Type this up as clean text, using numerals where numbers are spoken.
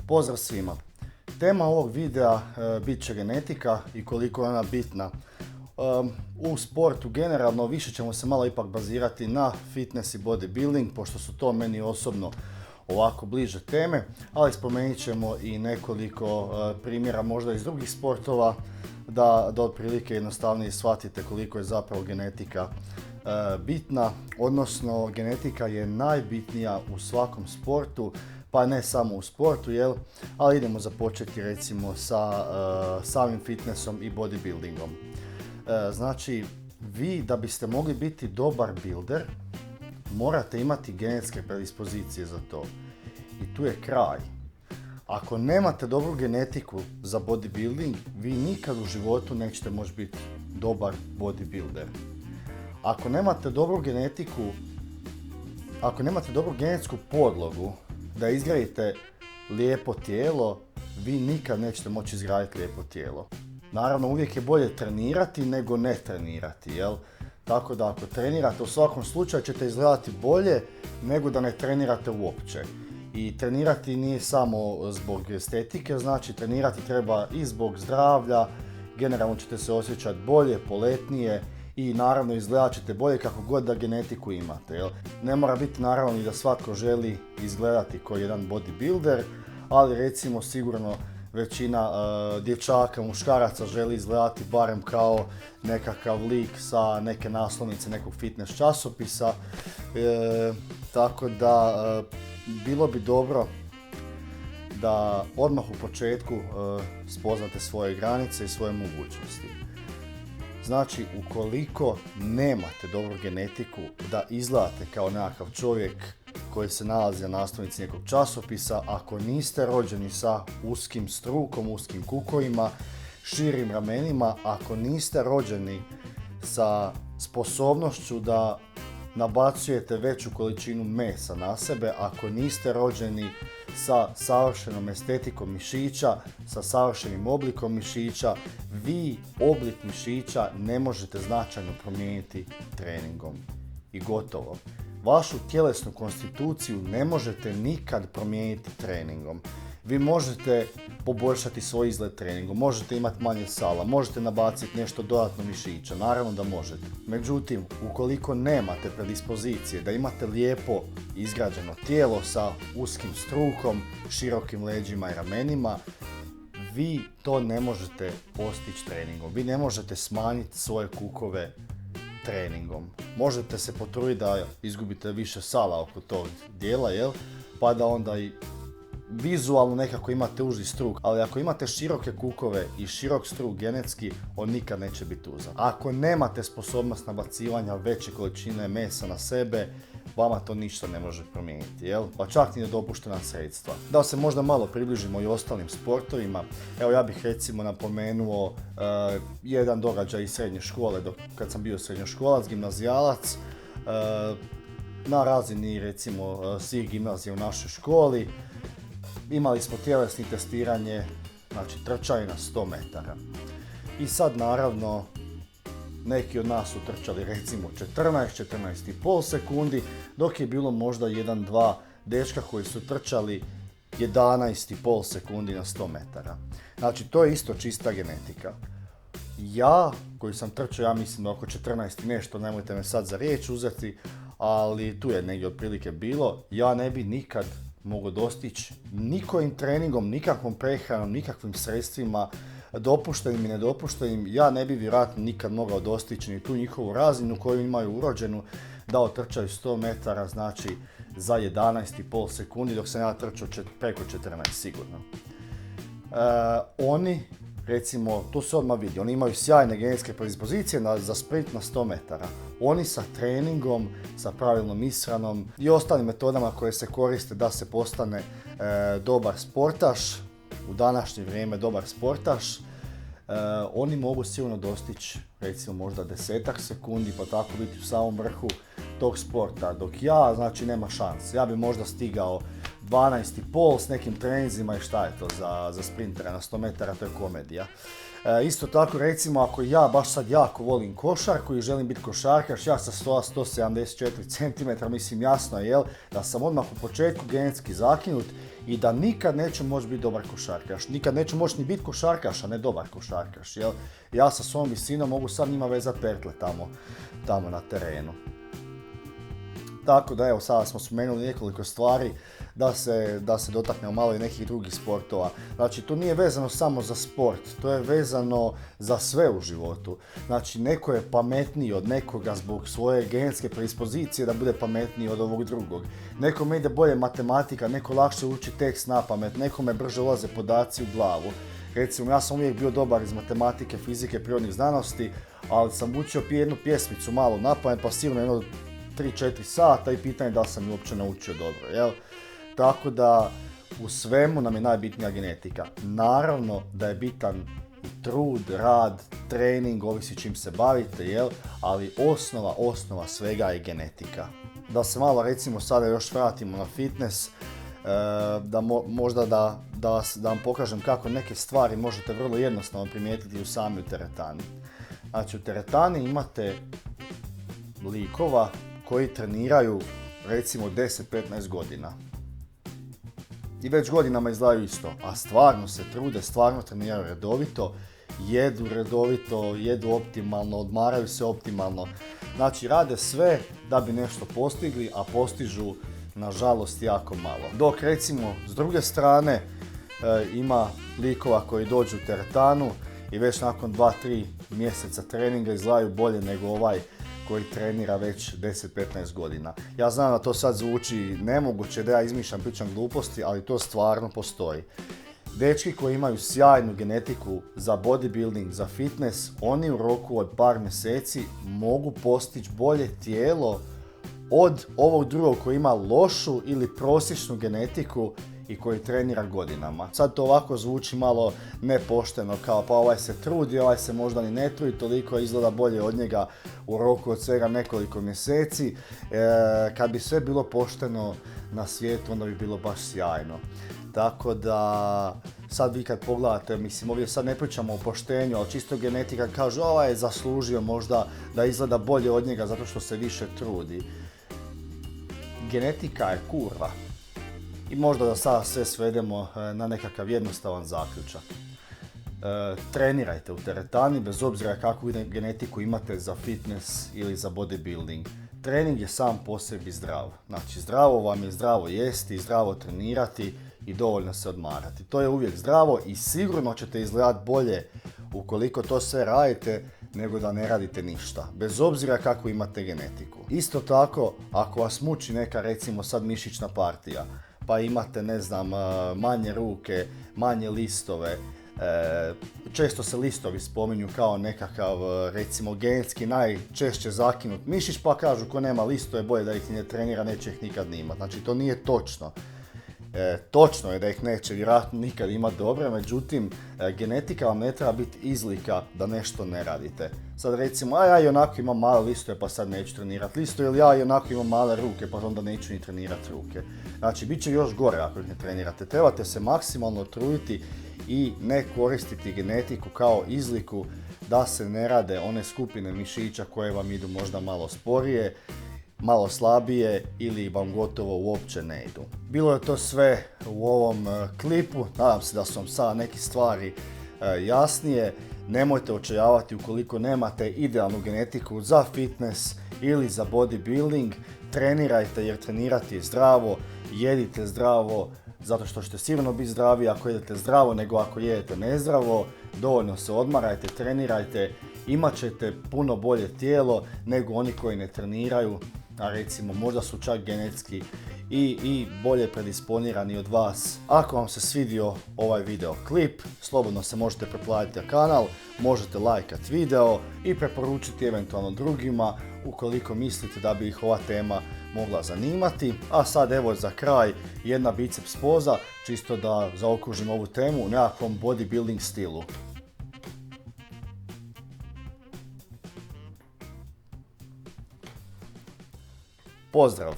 Pozdrav svima! Tema ovog videa bit će genetika i koliko je ona bitna. U sportu generalno više ćemo se malo ipak bazirati na fitness i bodybuilding, pošto su to meni osobno ovako bliže teme, ali spomenut ćemo i nekoliko primjera možda iz drugih sportova da otprilike jednostavnije shvatite koliko je zapravo genetika bitna, odnosno genetika je najbitnija u svakom sportu, pa ne samo u sportu, ali idemo započeti recimo sa samim fitnessom i bodybuildingom. Znači, vi da biste mogli biti dobar builder, morate imati genetske predispozicije za to. I tu je kraj. Ako nemate dobru genetiku za bodybuilding, vi nikad u životu nećete moći biti dobar bodybuilder. Ako nemate dobru genetiku, ako nemate dobru genetsku podlogu da izgradite lijepo tijelo, vi nikad nećete moći izgraditi lijepo tijelo. Naravno, uvijek je bolje trenirati nego ne trenirati, Tako da ako trenirate, u svakom slučaju ćete izgledati bolje nego da ne trenirate uopće. I trenirati nije samo zbog estetike, znači trenirati treba i zbog zdravlja, generalno ćete se osjećati bolje, poletnije i naravno izgledat ćete bolje kako god da genetiku imate. Ne mora biti naravno i da svatko želi izgledati kao jedan bodybuilder, ali recimo sigurno većina dječaka, muškaraca želi izgledati barem kao nekakav lik sa neke naslovnice nekog fitness časopisa, tako da bilo bi dobro da odmah u početku spoznate svoje granice i svoje mogućnosti. Znači, ukoliko nemate dobru genetiku da izgledate kao nekakav čovjek koji se nalazi na naslovnici nekog časopisa, ako niste rođeni sa uskim strukom, uskim kukovima, širim ramenima, ako niste rođeni sa sposobnošću da nabacujete veću količinu mesa na sebe, ako niste rođeni sa savršenom estetikom mišića, sa savršenim oblikom mišića, vi oblik mišića ne možete značajno promijeniti treningom. I gotovo. Vašu tjelesnu konstituciju ne možete nikad promijeniti treningom. Vi možete poboljšati svoj izgled treningom, možete imati manje sala, možete nabaciti nešto dodatno mišića, naravno da možete. Međutim, ukoliko nemate predispozicije da imate lijepo izgrađeno tijelo sa uskim strukom, širokim leđima i ramenima, vi to ne možete postići treningom. Vi ne možete smanjiti svoje kukove treningom. Možete se potruditi da izgubite više sala oko tog dijela, pa da onda i vizualno nekako imate uži struk, ali ako imate široke kukove i širok struk genetski, on nikad neće biti uzak. Ako nemate sposobnost nabacivanja veće količine mesa na sebe, vama to ništa ne može promijeniti, pa čak ni nedopuštena sredstva. Da se možda malo približimo i ostalim sportovima, ja bih recimo napomenuo jedan događaj iz srednje škole, kad sam bio srednjoškolac, gimnazijalac, na razini recimo svih gimnazija u našoj školi, imali smo tjelesni testiranje, znači trčanje na 100 metara. I sad naravno neki od nas su trčali recimo 14,5 sekundi, dok je bilo možda 1-2 dečka koji su trčali 11,5 sekundi na 100 metara. Znači to je isto čista genetika. Ja koji sam trčao, ja mislim oko 14 nešto, nemojte me sad za riječ uzeti, ali tu je negdje otprilike bilo, ja ne bi nikad mogu dostići nikojim treningom, nikakvom prehranom, nikakvim sredstvima, dopuštenim i nedopuštenim, ja ne bi vjerojatno nikad mogao dostići ni tu njihovu razinu koju imaju urođenu da otrčaju 100 metara, znači za 11,5 sekundi, dok sam ja trčao preko 14 sigurno. Oni, recimo, to se odmah vidi, oni imaju sjajne genetske predispozicije za sprint na 100 metara. Oni sa treningom, sa pravilnom ishranom i ostalim metodama koje se koriste da se postane dobar sportaš, u današnje vrijeme dobar sportaš, oni mogu sigurno dostići recimo možda 10 sekundi pa tako biti u samom vrhu tog sporta, dok ja, znači, nema šanse. Ja bi možda stigao 12,5 s nekim treninzima i šta je to za sprintera na 100 metara, to je komedija. Isto tako recimo ako ja baš sad jako volim košarku i želim biti košarkaš, ja sa 174 cm, mislim jasno je da sam odmah u početku genetski zakinut i da nikad neću moći biti dobar košarkaš. Nikad neću moći ni biti košarkaš, a ne dobar košarkaš. Jel? Ja sa svojom visinom mogu sad njima vezati pertle tamo na terenu. Tako da evo, sada smo spomenuli nekoliko stvari da se dotaknemo malo i nekih drugih sportova. Znači, to nije vezano samo za sport, to je vezano za sve u životu. Znači, neko je pametniji od nekoga zbog svoje genetske predispozicije da bude pametniji od ovog drugog. Nekome ide bolje matematika, neko lakše uči tekst napamet, nekome brže ulaze podaci u glavu. Recimo, ja sam uvijek bio dobar iz matematike, fizike, prirodnih znanosti, ali sam učio jednu pjesmicu malo napamet, pa sigurno jedno 3-4 sata i pitanje da li sam ju uopće naučio dobro, jel? Tako da u svemu nam je najbitnija genetika. Naravno da je bitan trud, rad, trening, ovisi čim se bavite, jel? Ali osnova svega je genetika. Da se malo recimo sada još vratimo na fitness, možda da vam pokažem kako neke stvari možete vrlo jednostavno primijetiti u samoj teretani. Znači, u teretani imate likova koji treniraju recimo 10-15 godina. I već godinama izgledaju isto, a stvarno se trude, stvarno treniraju redovito, jedu redovito, jedu optimalno, odmaraju se optimalno. Znači, rade sve da bi nešto postigli, a postižu nažalost jako malo. Dok recimo s druge strane ima likova koji dođu u teretanu i već nakon 2-3 mjeseca treninga izgledaju bolje nego ovaj koji trenira već 10-15 godina. Ja znam da to sad zvuči nemoguće, da ja izmišljam, pričam gluposti, ali to stvarno postoji. Dečki koji imaju sjajnu genetiku za bodybuilding, za fitness, oni u roku od par mjeseci mogu postići bolje tijelo od ovog drugog koji ima lošu ili prosječnu genetiku i koji trenira godinama. Sad to ovako zvuči malo nepošteno, kao pa ovaj se trudi, ovaj se možda ni ne trudi, toliko izgleda bolje od njega u roku od svega nekoliko mjeseci. Kad bi sve bilo pošteno na svijetu, onda bi bilo baš sjajno. Tako da sad vi kad pogledate, mislim ovdje sad ne pričamo o poštenju, ali čisto genetika kaže ovaj je zaslužio možda da izgleda bolje od njega zato što se više trudi. Genetika je kurva. I možda da sada sve svedemo na nekakav jednostavan zaključak. Trenirajte u teretani bez obzira kakvu genetiku imate za fitness ili za bodybuilding. Trening je sam po sebi zdrav. Znači zdravo vam je zdravo jesti, zdravo trenirati i dovoljno se odmarati. To je uvijek zdravo i sigurno ćete izgledati bolje ukoliko to sve radite nego da ne radite ništa, bez obzira kako imate genetiku. Isto tako, ako vas muči neka recimo sad mišićna partija, pa imate ne znam manje ruke, manje listove, često se listovi spominju kao nekakav recimo genetski najčešće zakinut mišić, pa kažu ko nema listove bolje da ih ne trenira, neće ih nikad ni imati. Znači to nije točno. Točno je da ih neće vjerojatno nikad imati dobre, međutim genetika vam ne treba biti izlika da nešto ne radite. Sad recimo, ja i onako imam male listove pa sad neću trenirati listove, ili ja i onako imam male ruke pa onda neću ni trenirati ruke. Znači bit će još gore ako ih ne trenirate. Trebate se maksimalno truditi i ne koristiti genetiku kao izliku da se ne rade one skupine mišića koje vam idu možda malo sporije, malo slabije ili vam gotovo uopće ne idu. Bilo je to sve u ovom klipu, nadam se da su vam sada neke stvari jasnije. Nemojte očajavati ukoliko nemate idealnu genetiku za fitness ili za bodybuilding. Trenirajte jer trenirati je zdravo, jedite zdravo zato što ćete sigurno biti zdravi ako jedete zdravo nego ako jedete nezdravo. Dovoljno se odmarajte, trenirajte, imat ćete puno bolje tijelo nego oni koji ne treniraju, a recimo možda su čak genetski i bolje predisponirani od vas. Ako vam se svidio ovaj video klip, slobodno se možete pretplatiti na kanal, možete lajkati video i preporučiti eventualno drugima ukoliko mislite da bi ih ova tema mogla zanimati. A sad evo za kraj jedna biceps poza, čisto da zaokružim ovu temu u nekakvom bodybuilding stilu. Pozdrav!